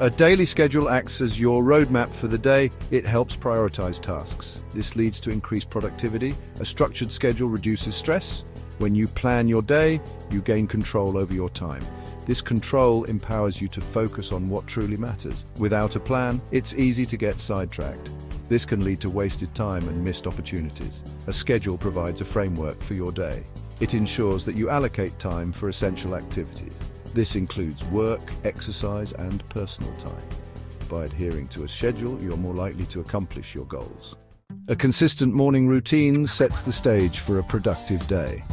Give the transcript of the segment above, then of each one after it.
A daily schedule acts as your roadmap for the day. It helps prioritize tasks. This leads to increased productivity. A structured schedule reduces stress. When you plan your day, you gain control over your time. This control empowers you to focus on what truly matters. Without a plan, it's easy to get sidetracked. This can lead to wasted time and missed opportunities. A schedule provides a framework for your day. It ensures that you allocate time for essential activities. This includes work, exercise, and personal time. By adhering to a schedule, you're more likely to accomplish your goals. A consistent morning routine sets the stage for a productive day.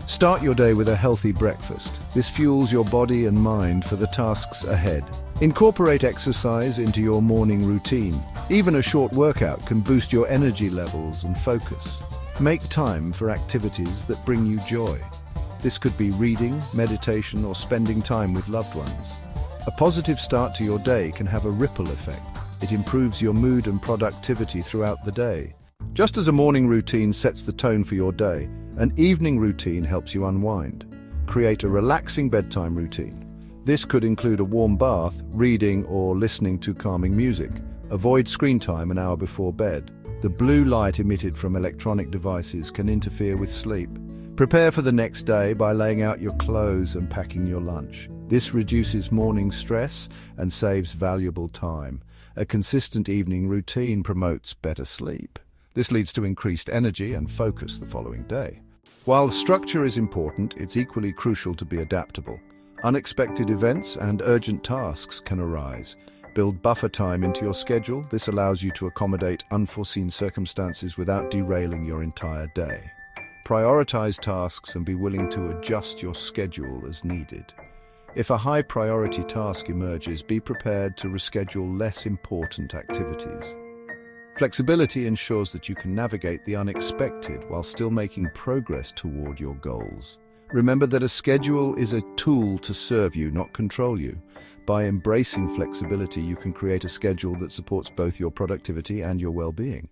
Start your day with a healthy breakfast. This fuels your body and mind for the tasks ahead. Incorporate exercise into your morning routine. Even a short workout can boost your energy levels and focus. Make time for activities that bring you joy. This could be reading, meditation, or spending time with loved ones. A positive start to your day can have a ripple effect. It improves your mood and productivity throughout the day. Just as a morning routine sets the tone for your day, an evening routine helps you unwind. Create a relaxing bedtime routine. This could include a warm bath, reading, or listening to calming music. Avoid screen time an hour before bed. The blue light emitted from electronic devices can interfere with sleep. Prepare for the next day by laying out your clothes and packing your lunch. This reduces morning stress and saves valuable time. A consistent evening routine promotes better sleep. This leads to increased energy and focus the following day. While structure is important, it's equally crucial to be adaptable. Unexpected events and urgent tasks can arise. Build buffer time into your schedule. This allows you to accommodate unforeseen circumstances without derailing your entire day. Prioritize tasks and be willing to adjust your schedule as needed. If a high-priority task emerges, be prepared to reschedule less important activities. Flexibility ensures that you can navigate the unexpected while still making progress toward your goals. Remember that a schedule is a tool to serve you, not control you. By embracing flexibility, you can create a schedule that supports both your productivity and your well-being.